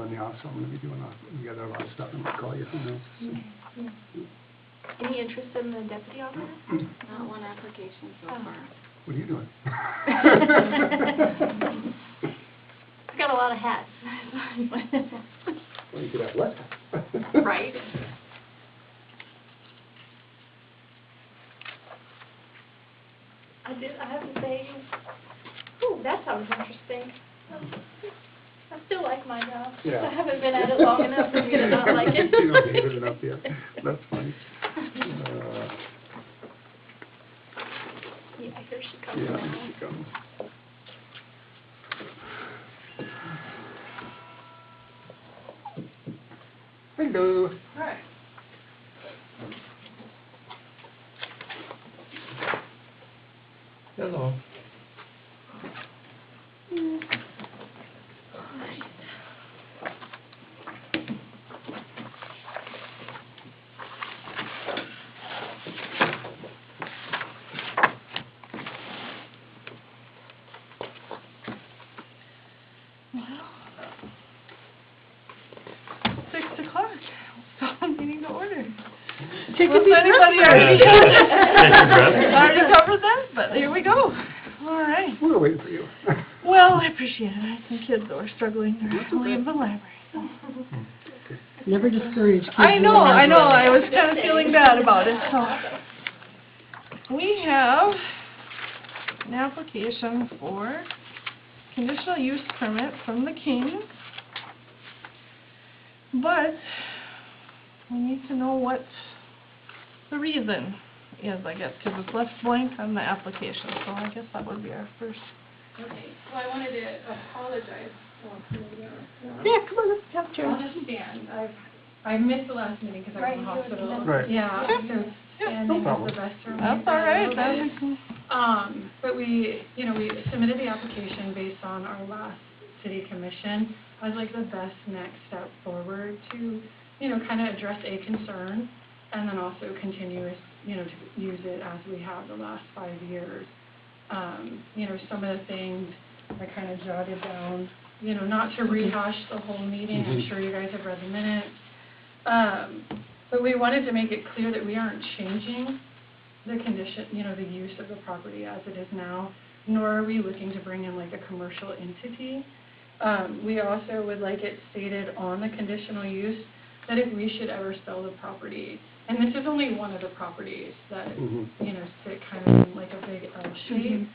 in the office, I'm gonna be doing together a lot of stuff, and I'll call you, who knows. Any interest in the deputy office? Not one application so far. What are you doing? I've got a lot of hats. Well, you could have less. Right. I have to say, ooh, that sounds interesting. I still like my job. Yeah. I haven't been at it long enough for me to not like it. You don't hate it enough yet. That's funny. Yeah, here she comes Yeah, now. here she comes. Hello. Hi. Hello. Well, 6 o'clock. So meeting to order. Take Was anybody already Take a breath. already covered that? But here we go. All right. We were waiting for you. Well, I appreciate it. I had some kids that were struggling to That's okay. leave the library. So. Never discourage kids. I know. I I was kind of feeling bad about it. So we have an application for conditional use permit from the King, but we need to know what the reason is, I guess, because it's left blank on the application. So I guess that would be our first. Okay, so I wanted to apologize. Yeah, come on, let's have I'll church. just stand. I missed the last meeting because I was in the Right, hospital. Right. Yeah, Okay. so Yeah, standing is problem. the best for me. That's for all a right. little bit. But we submitted the application based on our last city commission as like the best next step forward to, kind of address a concern and then also continue, to use it as we have the last 5 years. Some of the things I kind of jotted down, not to rehash the whole meeting. I'm sure you guys have read the minutes. But we wanted to make it clear that we aren't changing the condition, the use of the property as it is now, nor are we looking to bring in like a commercial entity. We also would like it stated on the conditional use that if we should ever sell the property, and this is only one of the properties that, sit kind of in like a big L shape,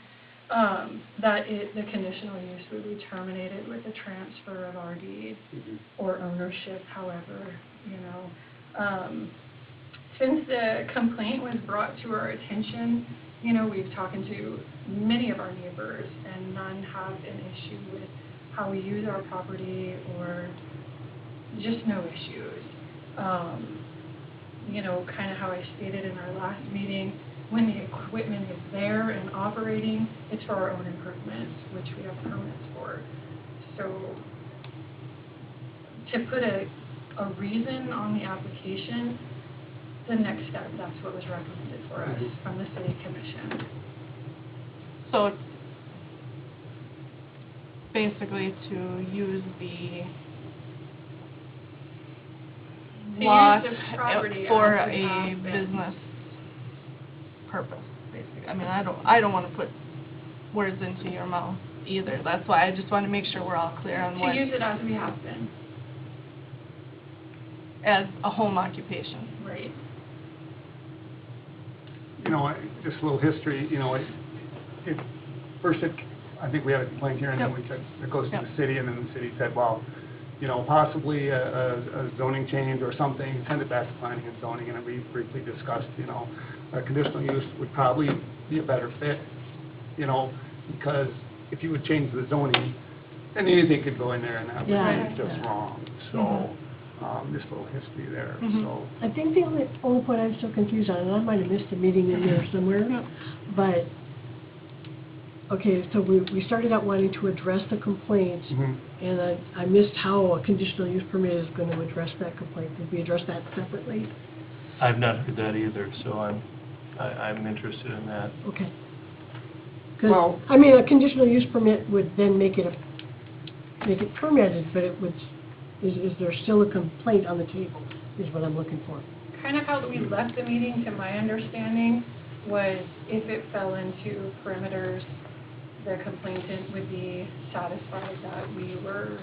that the conditional use would be terminated with a transfer of our deed or ownership, however, Since the complaint was brought to our attention, we've talked to many of our neighbors, and none have an issue with how we use our property or just no issues. Kind of how I stated in our last meeting, when the equipment is there and operating, it's for our own improvements, which we have permits for. So to put a reason on the application, the next step, that's what was recommended for us from the city commission. So it's basically to use the lot use the property for as we a have been. business purpose, basically. I mean, I don't want to put words into your mouth either. That's why I just want to make sure we're all clear on what, To use it as we have been, as a home occupation. right? Just a little history, first I think we had a complaint here, and then we said, it goes to the city, and then the city said, well, possibly a zoning change or something, send it back to planning and zoning, and we briefly discussed, a conditional use would probably be a better fit, because if you would change the zoning, then anything could go in there, and that would be just wrong. So, just a little history there, so. I think the only point I'm still confused on, and I might have missed a meeting in there somewhere, but, okay, so we started out wanting to address the complaints, and I missed how a conditional use permit is going to address that complaint. Did we address that separately? I've not heard that either, so I'm interested in that. Okay. 'Cause, Well- I mean, a conditional use permit would then make it permitted, but it would Is there still a complaint on the table, is what I'm looking for. Kind of how we left the meeting, to my understanding, was if it fell into perimeters, the complainant would be satisfied that we were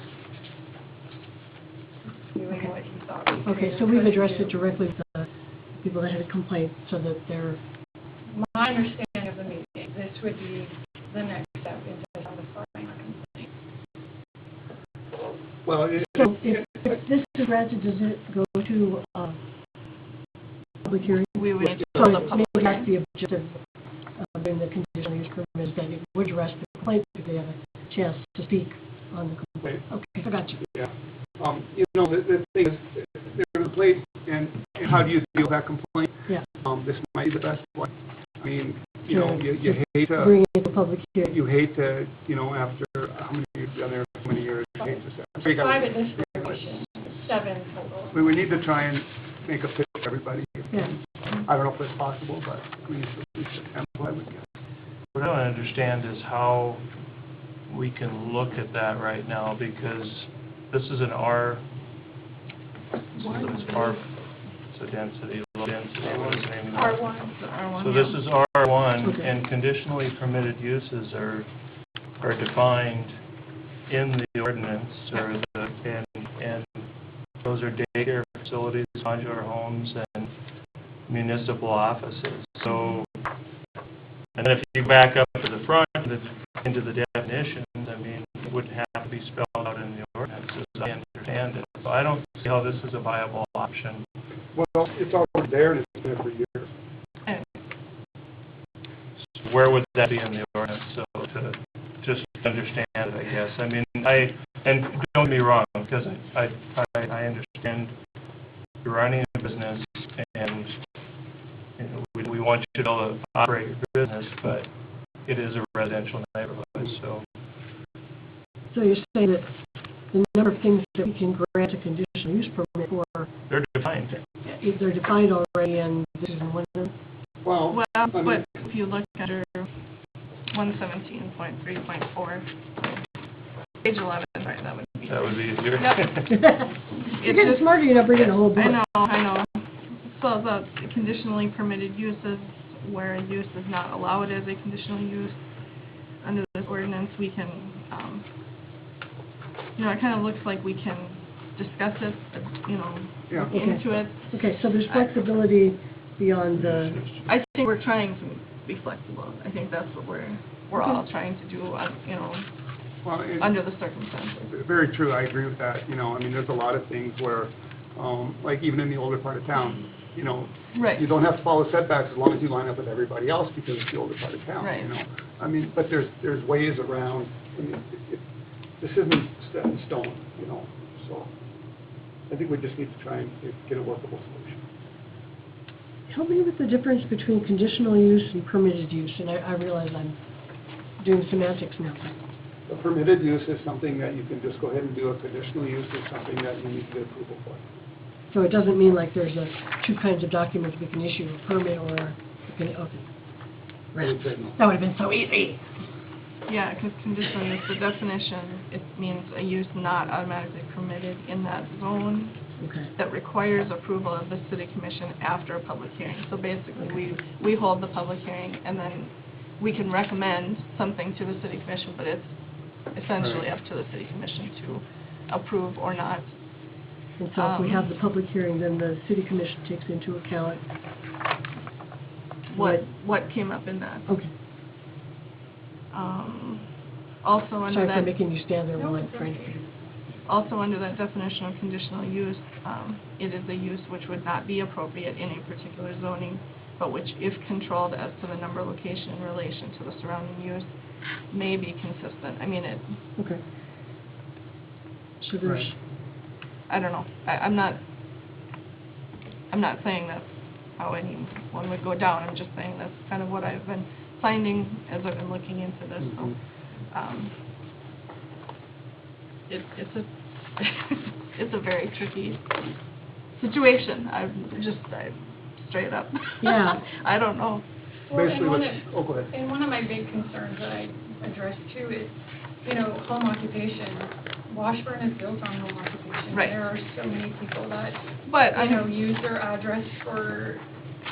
doing what he thought we could. Okay, so we've addressed it directly with the people that had a complaint, so that they're, My understanding of the meeting, this would be the next step into satisfying our complaint. Well, so if this is granted, does it go to, public hearing? We would need to So hold a public maybe that's hearing. the objective of doing the conditional use permit, is that it would address the complaint if they have a chance to speak on the complaint. Okay, I got you. yeah. You know, the thing is, there's a complaint, and how do you deal with that complaint? Yeah. This might be the best one. I mean, you know, you hate to, Bring it to public hearing. you hate to, you know, after, how many years, been there, so many years, you hate to say. So you gotta- 5 at this iteration, 7 total. We need to try and make a fit for everybody. Yeah. I don't know if it's possible, but, I mean, it's a template, I would guess. What I don't understand is how we can look at that right now, because this is an R, it's a density, low density, what is the name of that? R1. So this is R1, Okay. and conditionally permitted uses are defined in the ordinance, or and those are daycare facilities, modular homes, and municipal offices. So, and then if you back up to the front, into the definitions, I mean, it would have to be spelled out in the ordinance, as I understand it. So I don't see how this is a viable option. Well, it's already there, and it's been there for years. So where would that be in the ordinance? So to just understand it, I guess. I mean, and don't get me wrong, because I understand you're running a business, and you know, we want you to be able to operate your business, but it is a residential neighborhood, so. So you're saying that the number of things that we can grant a conditional use permit for, They're defined. they're defined already, and this is one of them? Well, Well, I mean, but if you look under 117.3.4, page 11, right, that would be. That would be easier. You're getting smarter, you're not bringing the whole book. I know. So the conditionally permitted uses, where a use is not allowed as a conditional use, under this ordinance, we can, you know, it kind of looks like we can discuss it, you know, Yeah. look into it. Okay, so there's flexibility beyond the, I think we're trying to be flexible. I think that's what we're all trying to do, you know, well, under the circumstances. very true, I agree with that. You know, I mean, there's a lot of things where, like even in the older part of town, you know, Right. you don't have to follow setbacks as long as you line up with everybody else, because it's the older part of town, Right. you know? I mean, but there's ways around, I mean, this isn't set in stone, you know, so I think we just need to try and get a workable solution. help me with the difference between conditional use and permitted use, and I realize I'm doing semantics now. A permitted use is something that you can just go ahead and do. A conditional use is something that you need to get approval for. So it doesn't mean like there's two kinds of documents we can issue, a permit or okay. I would say no. That would have been so easy. Yeah, because conditional use, the definition, it means a use not automatically permitted in that zone Okay. that requires approval of the city commission after a public hearing. So basically, we hold the public hearing, and then we can recommend something to the city commission, but it's essentially up to the city commission to approve or not. And so if we have the public hearing, then the city commission takes into account. What came up in that. Okay. Also under Sorry for that, making you stand there while I'm trying to figure. also under that definition of conditional use, it is a use which would not be appropriate in a particular zoning, but which, if controlled as to the number, location, and relation to the surrounding use, may be consistent. I mean, Okay. So there's, Right. I don't know. I'm not saying that's how anyone would go down. I'm just saying that's kind of what I've been finding as I've been looking into this. So, it's a very tricky situation. I'm straight up. Yeah. I don't know. Well, and Basically, one what's, of- oh, go ahead. And one of my big concerns that I addressed too is, you know, home occupation Washburn is built on home occupation. Right. There are so many people that, But, I you know, mean, use their address for,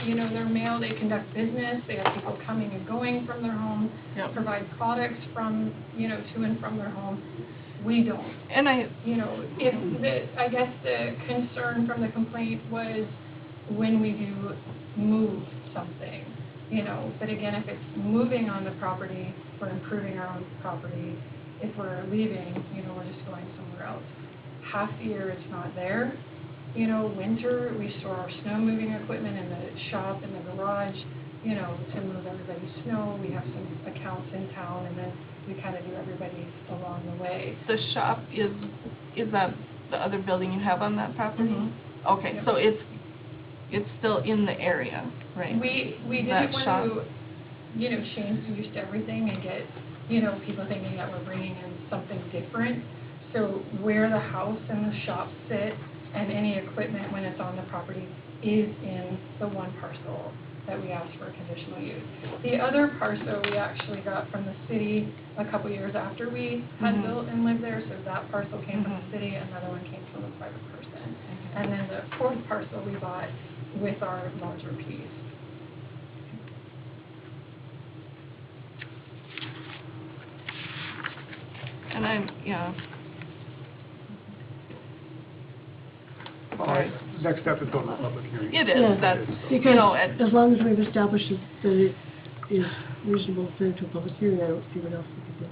you know, their mail. They conduct business. They have people coming and going from their home, Yep. provide products from, you know, to and from their home. We don't. and You know, I guess the concern from the complaint was when we do move something, you know, but again, if it's moving on the property, we're improving our own property. If we're leaving, you know, we're just going somewhere else. Half the year it's not there. You know, winter, we store our snow moving equipment in the shop, in the garage, you know, to move everybody's snow. We have some accounts in town, and then we kind of do everybody's along the way. the shop is that the other building you have on that property? Mhm. Okay, Yep. so it's still in the area, right? We That didn't want shop. to, you know, change the use to everything and get, you know, people thinking that we're bringing in something different. So where the house and the shop sit and any equipment when it's on the property is in the one parcel that we asked for conditional use. The other parcel we actually got from the city a couple years after we had Mhm. built and lived there, so that parcel came from Mhm. the city, another one came from a private person. And then the fourth parcel we bought with our larger piece. And yeah. All right, next step is go to the public hearing. It Yeah, is, that's, you Because know, as long as we've established that it is reasonable to send it to a public hearing, I don't see what else we could do.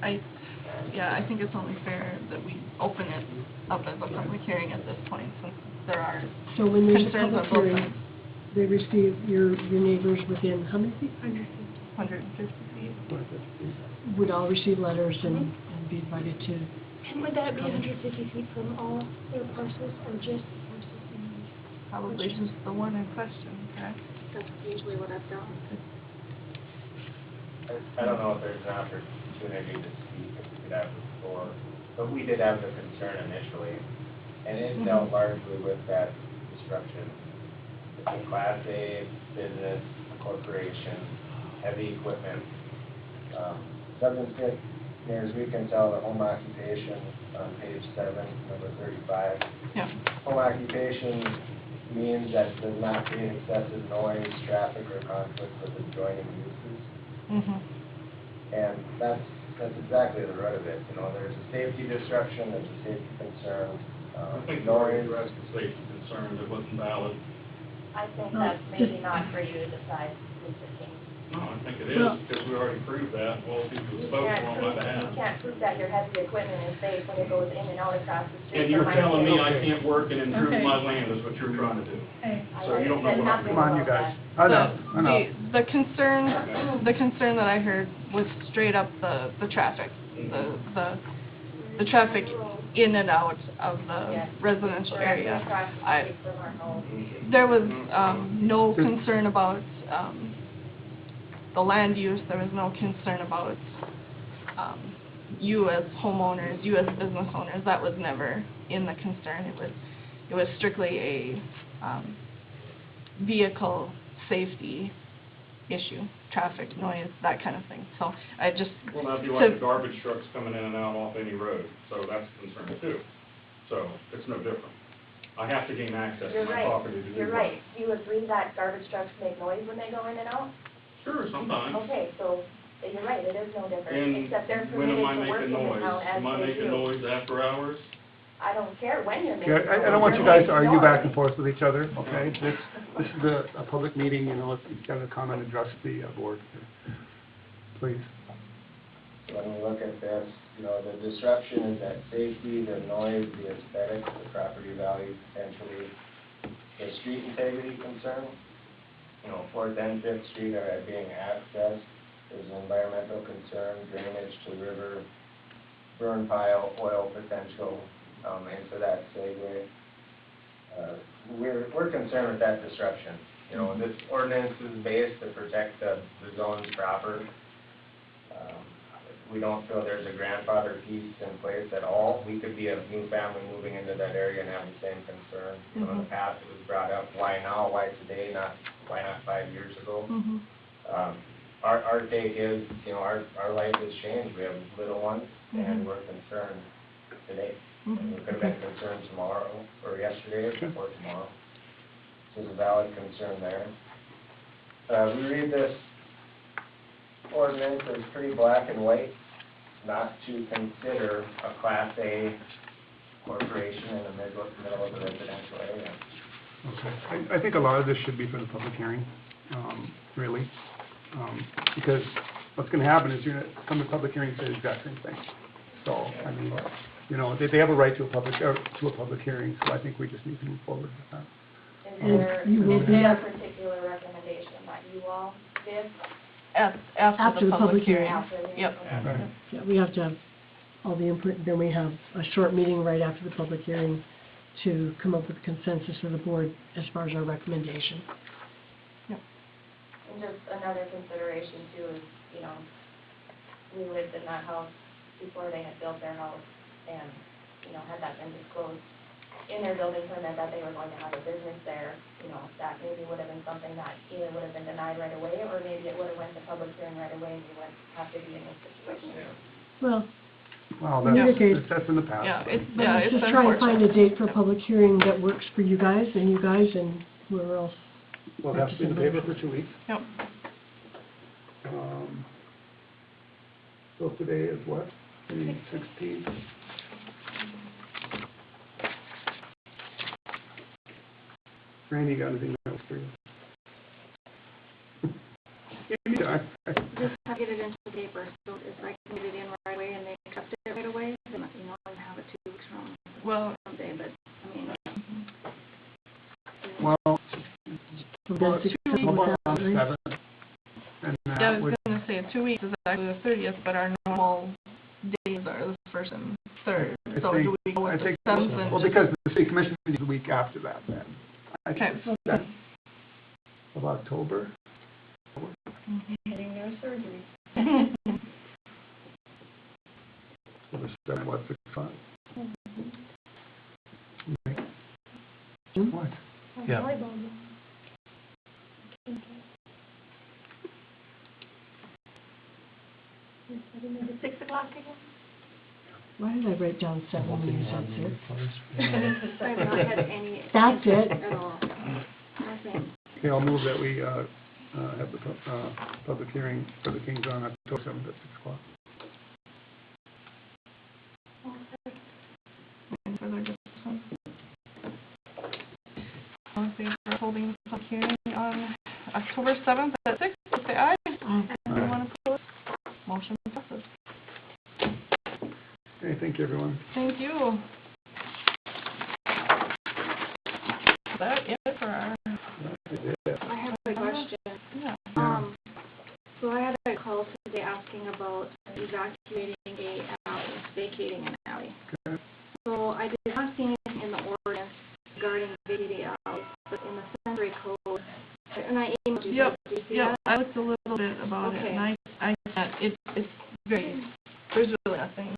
I think it's only fair that we open it up as a public hearing at this point, since there are So when there's a concerns public on both hearing, sides. they receive your neighbors within how many feet? 150 feet. Would all receive letters Mm-hmm. and be invited to, And would that be 150 feet from all their parcels or just the parcels in these? Probably just the one in question, correct? That's usually what I've done. I don't know if there's an opportunity to speak, if we could have it before, but we did have the concern initially, and it dealt largely with that destruction. It's a Class A business, corporation, heavy equipment. Doesn't fit, near as we can tell, the home occupation on page 7, number 35. Yeah. Home occupation means that does not create excessive noise, traffic, or conflict with adjoining uses. Mm-hmm. And that's exactly the root of it, you know, there's a safety disruption, there's a safety concern, I think we already noise. addressed the safety concerns, it wasn't valid. I think No, that's maybe just- not for you to decide, Mr. King. No, I think it is, Well- because we already proved that, well, people You spoke can't on my prove, behalf. you can't prove that your heavy equipment is safe when it goes in and out across the street. And you're from my telling me kid. I can't work and improve Okay. my land is what you're trying to do. Hey, So you don't know said what I'm nothing Come on, you about guys. that. I know. The concern that I heard was straight up the traffic, the traffic in and out of the Yes. residential Directly area. across the I- street from our home. There was no concern about the land use, there was no concern about you as homeowners, you as business owners, that was never in the concern. It was strictly a vehicle safety issue, traffic, noise, that kind of thing. So I just... Well, that'd be like the garbage trucks coming in and out off any road, so that's a concern too. So it's no different. I have to gain access to You're my right, property to do you're that. right. Do you agree that garbage trucks make noise when they go in and out? Sure, sometimes. Okay, so you're right, it is no different, And except they're when permitted am I to work in making the noise? town as Am I they making do. noise after hours? I don't care when you're making Yeah, noise. I don't want you You're guys to making argue back and noise. forth with each other, okay? This is a public meeting, you know, if you've got a comment, address the board, please. When we look at this, you know, the disruption is that safety, the noise, the aesthetics, the property value, potentially, the street integrity concern. You know, 4th and 5th Street are being accessed, there's an environmental concern, drainage to river, burn pile, oil potential, into that segue. We're concerned with that disruption. You know, this ordinance is based to protect the zones proper. We don't feel there's a grandfather piece in place at all. We could be a new family moving into that area and have the same concern. You know, in the past it was brought up, why now, why today, why not 5 years ago? Our take is, you know, our life has changed. We have little ones, and we're concerned. today. Mhm. It could have been a concern tomorrow, or yesterday, Sure. or tomorrow. So there's a valid concern there. We read this ordinance as pretty black and white, not to consider a Class A corporation in the middle of the residential area. Okay. I think a lot of this should be for the public hearing, really. Because what's gonna happen is you're gonna come to public hearing and say the exact same thing. So, I mean, you know, they have a right to a public hearing, so I think we just need to move forward with that. Is there a particular recommendation that you all did After the public hearing. after the? Yep. Right. Yeah, we have to have all the input, then we have a short meeting right after the public hearing to come up with consensus of the board as far as our recommendation. And just another consideration too is, you know, we lived in that house before they had built their house, and, you know, had that been disclosed in their building permit that they were going to have a business there, you know, that maybe would have been something that either would have been denied right away, or maybe it would have went to public hearing right away, and you wouldn't have to be in this situation. Well, Well, Communicate. that's in the past. Yeah, so. it's, but yeah, let's it's just try and find a unfortunate. date for a public hearing that works for you guys, and whoever else. Well, it has to be in the paper for 2 weeks. Yep. So today is what? The 16th? Randy, you got anything else for you? Yeah, Just to get it into the paper, so if I can get it in right away and they accept it right away, then, you know, I have it 2 weeks from Well, someday, but, I mean. well, We've well, done 6 2 weeks. months about out, right? 7. And yeah, I that was would, gonna say 2 weeks is actually the 30th, but our normal days are the 1st and 3rd. I So think- do we go I with the think, 7th and well, just? because the city commission meeting is the week after that, then. I think Okay. that's of October. Getting their surgery. So the 7th, what, 6 o'clock? Hmm? What? Yeah. Is it 6 o'clock again? Why did I write down 7 when you said 6? I've not had any. That's it. At all. Nothing. Okay, I'll move that we have the public hearing for the Kings on October 7th at 6 o'clock. Any further discussion? All in favor of holding the public hearing on October 7th at 6, please say aye. Anyone opposed? Motion passes. Okay, thank you, everyone. Thank you. Is that it for our, I have a question. yeah. So I had a call today asking about evacuating a alley, vacating an alley. Okay. So I did not see anything in the ordinance regarding vacating alleys, but in the Century Code, and I emailed you, Yep, did you see Yeah, that? I looked a little bit about it, and I can't, it's very, there's really nothing.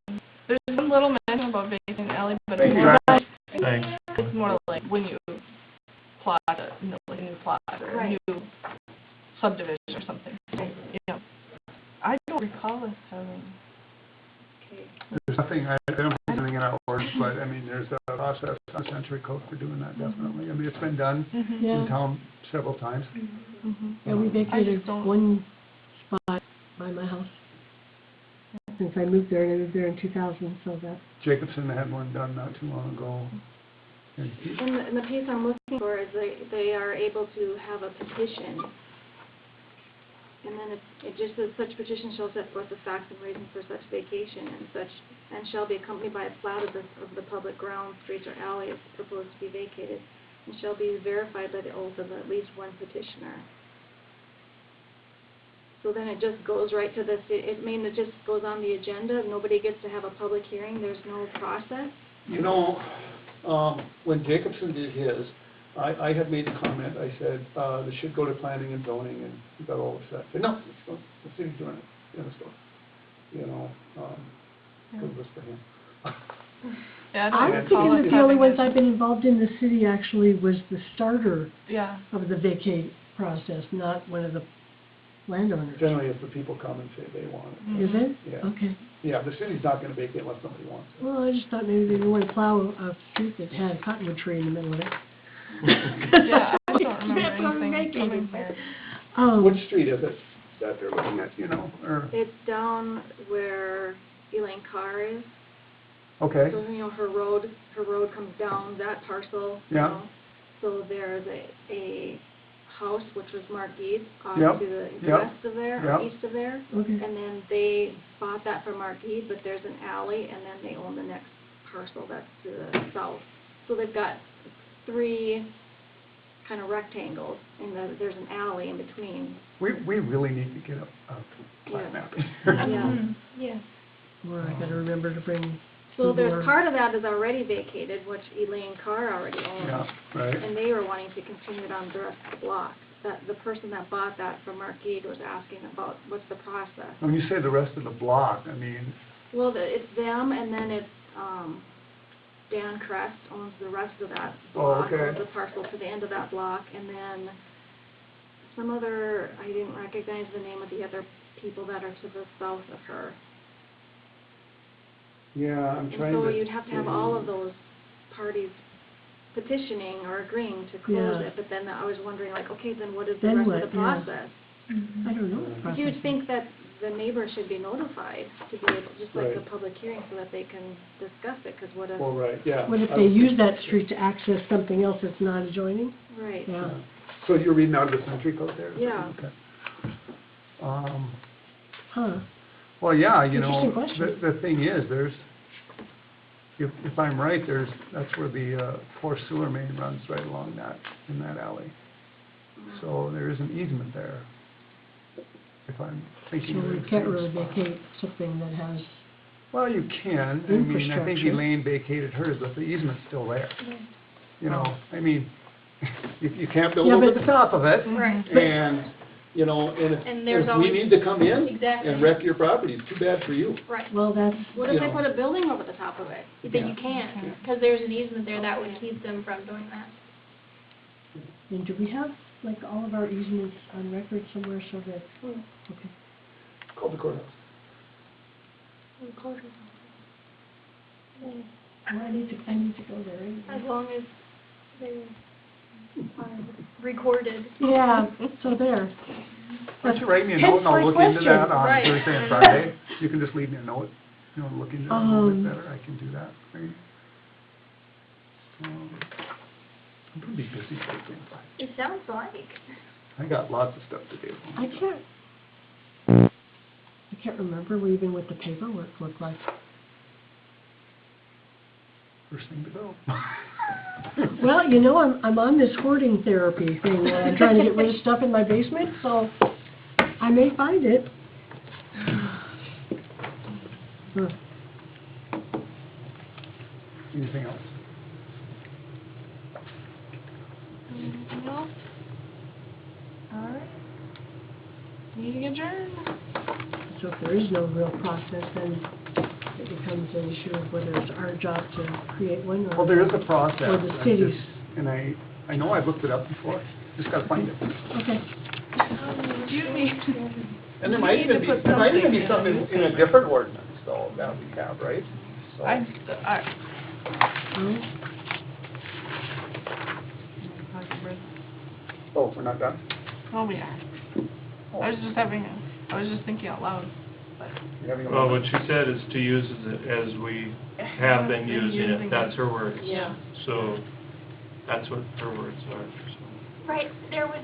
There's one little mention about vacating an alley, but it's more like, Thanks. it's more like when you plot a, you know, like a new plot or a Right. new subdivision or something. Yeah. I don't recall this having, Okay. There's nothing, I don't think there's anything in our orders, but I mean, there's a process on Century Code for doing that, definitely. I mean, it's been done in Yeah, town several times. yeah, we vacated just don't- one spot by my house. Since I moved there, and I moved there in 2000, so that, Jacobson had one done not too long ago. And he- In the piece I'm looking for is they are able to have a petition. And then it just says such petition shall set forth the facts and reasons for such vacation and shall be accompanied by a plat of the public grounds, streets or alleys proposed to be vacated, and shall be verified by the oath of at least one petitioner. So then it just goes right to this, it just goes on the agenda, nobody gets to have a public hearing, there's no process? You know, when Jacobson did his, I had made a comment, I said, this should go to planning and zoning, and he got all upset. I said, no, the city's doing it, you know, so, you know, good was for him. yeah, I I'm don't recall thinking it that the only having ones a- I've been involved in the city actually was the starter Yeah, of the vacate process, not one of the landowners. Generally, it's the people come and say they want it. Is it? Yeah. Okay. Yeah, the city's not gonna vacate unless somebody wants it. Well, I just thought maybe they didn't want to plow a street that had a cottonwood tree in the middle of it. Yeah, I don't remember That's what I'm anything making. coming here. Which street is it that they're looking at, you know, or, It's down where Elaine Carr is. okay, So, you know, her road comes down that parcel, you Yeah. know. So there's a house, which was Mark East, off Yep, to the yep, west of there, yep. or east of there. Okay. And then they bought that from Mark East, but there's an alley, and then they own the next parcel that's to the south. So they've got 3 kind of rectangles, and there's an alley in between. we really need to get a plat Yeah. map. Yeah. Or I gotta remember to bring. So Google there's Earth. part of that is already vacated, which Elaine Carr already owns. Yeah, right. And they were wanting to continue it on the rest of the block. That, the person that bought that from Arcade was asking about what's the process. When you say the rest of the block, I mean, Well, it's them, and then it's, Dan Crest owns the rest of that block. okay. Owns the parcel to the end of that block, and then some other, I didn't recognize the name of the other people that are to the south of her. yeah, I'm And trying to. so you'd have to have all of those parties petitioning or agreeing to close Yeah. it, but then I was wondering, like, okay, then what is the Then rest what? of the Yeah. process? I don't know. the You process. would think that the neighbors should be notified to be, just like the Right. public hearing, so that they can discuss it, because what if, Well, right, yeah. What if I they was- use that street to access something else that's not adjoining? right. Yeah. So you're reading out of the century code there? Yeah. Okay. Huh. Well, yeah, you know, Interesting question. the thing is, there's, if I'm right, that's where the forced sewer main runs right along in that alley. So there is an easement there, if I'm thinking So of we it. can't really vacate something that has, Well, you can, I mean, I think Infrastructure. Elaine vacated hers, but the easement's still there. You know, I mean, you can't build Yeah, over but- the top of it, Right. and, you know, and And there's if we always- need to come in Exactly. and wreck your property, it's too bad for you. Right. well, that's, What if You they know. put a building over the top of it? Then you can't, because there's an easement there that would keep them from doing that. and do we have, like, all of our easements on record somewhere so that, okay. Call the courthouse. Well, I need to go there anyway. As long as they are recorded. Yeah, so there. Why don't you write me a note and I'll Hence my look into that question. on Right. Thursday and Friday? You can just leave me a note, you know, look into it a little bit better, I can do that for you. I'm pretty busy Thursday and Friday. It sounds like. I got lots of stuff to do. I can't remember even what the paperwork looked like. First thing to go. Well, you know, I'm on this hoarding therapy thing, where I'm trying to get rid of stuff in my basement, so I may find it. Huh. Anything else? Anything else? All right. Meeting adjourned. So if there is no real process, then it becomes an issue of whether it's our job to create one or... Well, there is a process. Or the I cities. just- And I know I've looked it up before, just gotta find it. Okay. You need, And there You might need even to be, put there might even be something something in. in a different ordinance, though, that we have, right? So- Oh, we're not done? Oh, we are. I was just thinking out loud, but. You're having a Well, moment? what she said is to use it as we have been using it, that's her words. Yeah. So, that's what her words are, so. Right, there was,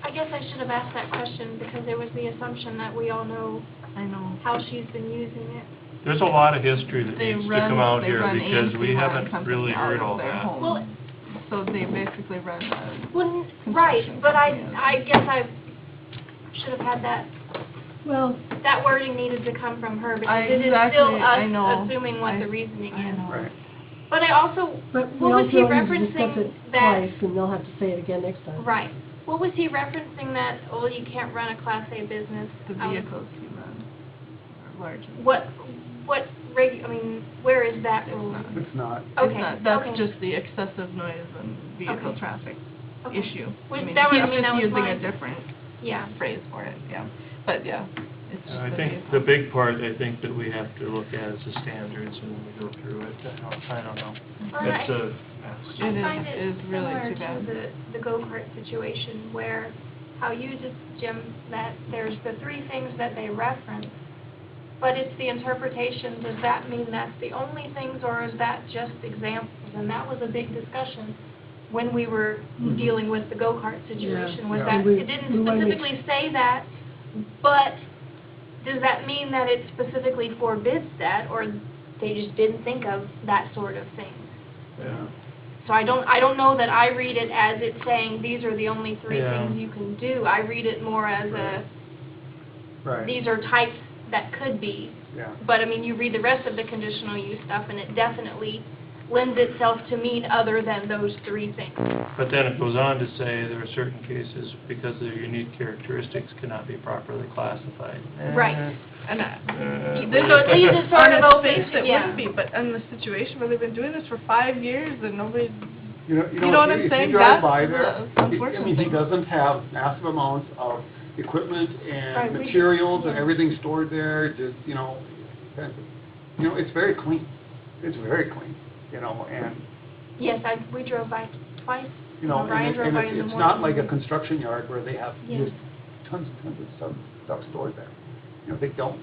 I guess I should have asked that question, because there was the assumption that we all know I know. how she's been using it. There's a lot of history that They needs to run, come out they here run because we AMC haven't something really out heard of all their that. home. Well, So they basically run Well, right, construction but company. I guess I should have had that, Well, that wording needed to come from her, because I- it is exactly, still I know. us assuming what I- the reasoning I is. know. Right. But I also, but we what was he also need to discuss referencing it that? twice, and they'll have to say it again next time. Right. What was he referencing that, well, you can't run a Class A business? The out of- vehicles you run are large. What I mean, where is that It's rule? not. It's not. Okay, It's not, that's okay. just the excessive noise and vehicle Okay. traffic Okay. issue. Was- I mean, that was- he's I mean, just that was using my- a different Yeah. phrase for it, yeah. But, yeah, it's just I the think vehicle. the big part, I think, that we have to look at is the standards when we go through it. I don't know. Well, It's a mess. It is- find it is really too bad. similar to the go-kart situation where, how you just, Jim, that there's the three things that they reference, but it's the interpretation, does that mean that's the only things, or is that just examples? And that was a big discussion when we were dealing with the go-kart situation, was Yeah. that We- it didn't we wanna make- specifically say that, but does that mean that it specifically forbids that, or they just didn't think of that sort of thing? Yeah. So I don't know that I read it as it's saying, these are the only three Yeah. things you can do. I read it more as Right. these are types that could be. Yeah. But, I mean, you read the rest of the conditional use stuff, and it definitely lends itself to mean other than those three things. But then it goes on to say there are certain cases, because their unique characteristics cannot be properly classified. Right. And So it leaves it sort of on its open, face, it yeah. wouldn't be, but in the situation where they've been doing this for 5 years and nobody, You know what I'm if saying? you drive That's by the there, unfortunate I mean, he thing. doesn't have massive amounts of equipment Right, and we- materials and yeah. everything stored there, just, it's very clean. It's very clean, and, Yes, we drove by twice. Brian and drove by in the morning. it's not like a construction yard where they have Yeah. just tons and tons of stuff stored there. They don't.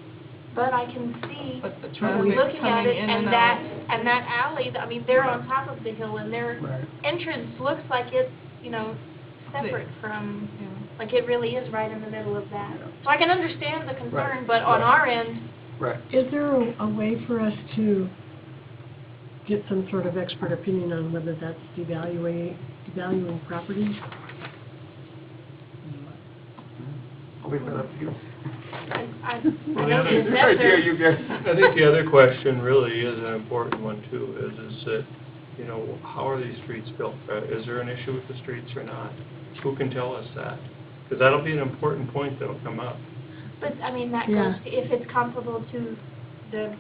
But I can see, but the from traffic looking at coming it, in and and that, out. and that alley, I mean, they're on top of the hill, and their Right. entrance looks like it's, separate from, Yeah. like it really is right in the middle of that. Yeah. So I can understand the concern, Right, but on right. our end, Right. Is there a way for us to get some sort of expert opinion on whether that's devaluing properties? I'll leave that up to you. I Well, know the the other- Good idea, assessor, you guys. I think the other question really is an important one too, is that, how are these streets built? Is there an issue with the streets or not? Who can tell us that? Because that'll be an important point that'll come up. but, I mean, that Yeah. goes to, if it's comparable to the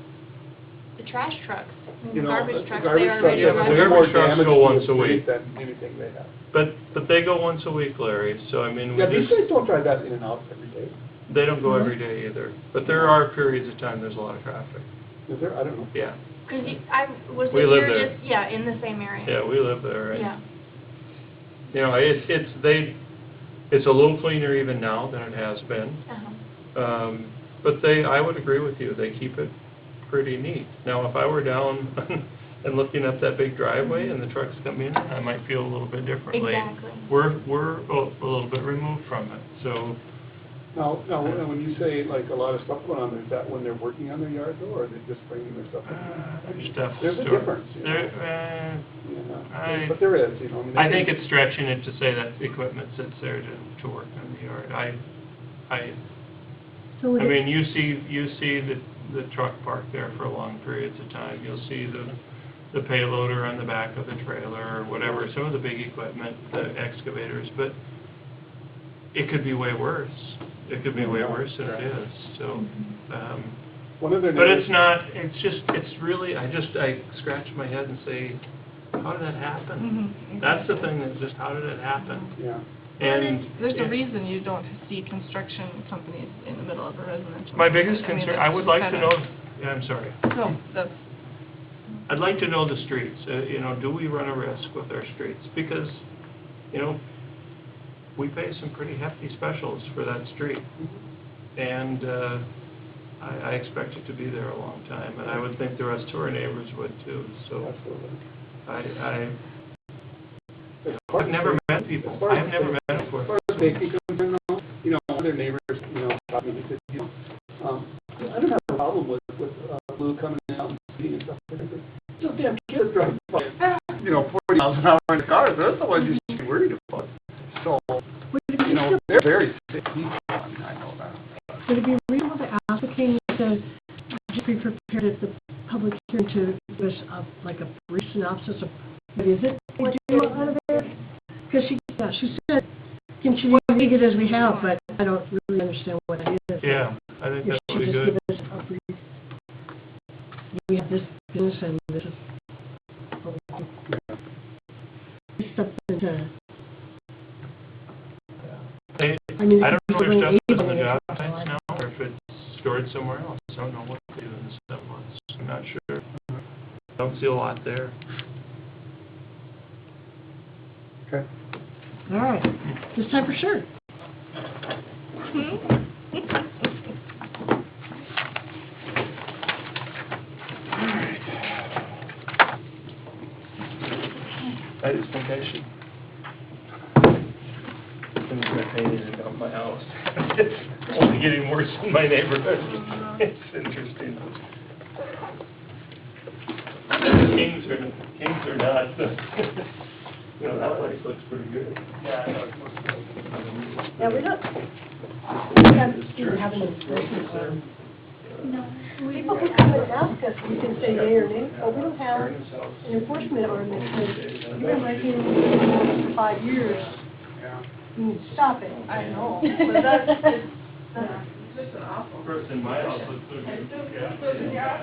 trash trucks, I mean, You the know, garbage the trucks, garbage they trucks already have have run. the way garbage more trucks damage go to the once a street week. than anything they have. But they go once a week, Larry, so I mean, we Yeah, these just, guys don't drive that in and out every day. they don't go every day either. But there are periods of time there's a lot of traffic. Is there? I don't know. Yeah, Cause was We it live here there. just, yeah, in the same area? yeah, we live there, and, Yeah. it's a little cleaner even now than it has been. Uh-huh. But I would agree with you, they keep it pretty neat. Now, if I were down and looking up that big driveway and the trucks come in, I might feel a little bit differently. Exactly. We're a little bit removed from it, so, Now, when you say like a lot of stuff going on, is that when they're working on their yard though, or are they just bringing their stuff in? there's stuff. There's a stored. difference, There, I- But there is, I think it's stretching it to say that the equipment sits there to work in the yard. So would I it- mean, you see the truck parked there for long periods of time. You'll see the payloader on the back of the trailer or whatever, some of the big equipment, the excavators, but it could be way worse. It could be way worse than it is, so, One of their but neighbors. it's not, it's really, I scratch my head and say, how did that happen? Mhm. That's the thing, that just, how did it happen? Yeah. And There's a reason you don't see construction companies in the middle of a residential. my biggest I mean, concern, it's I would like to kinda- know, yeah, I'm sorry. No, that's, I'd like to know the streets, do we run a risk with our streets? Because, we pay some pretty hefty specials for that street. And, I expect it to be there a long time, and I would think the rest of our neighbors would too, so Absolutely. I've never met people, I have never met them As before. far as safety concern, though, one of their neighbors, talked to me, he said, I don't have a problem with Lou coming out and speeding and stuff. I said, those damn kids drive by, 40 miles an hour in the cars, they're the ones you should be worried about. So, they're very safe people, I know that. Would it be reasonable to ask the king to just be prepared at the public hearing to give us like a brief synopsis of what is it we do out of there? Because she said, continue to read it as we have, but I don't really understand what it is. Yeah, I think If that she would be just good. give us a brief, we have this business and this is what we do. Something to, I mean, I don't know if people their stuff is able on the to- job sites now, or if it's stored somewhere else. I don't know what they do in the 7 months. I'm not sure. Don't see a lot there. Okay. All right, it's time for sure. I just think I should finish my painting and dump my house. It's only getting worse in my neighborhood. It's interesting. Kings are not, you know, that place looks pretty good. Yeah, we don't, have an enforcement arm. People who come and ask us, we can say yea or nay, but we don't have an enforcement arm that says, you've been breaking rules for 5 years, Yeah. you need to stop it. I know, but that's, it's Just an awful. Person in my house looks so good. Yeah.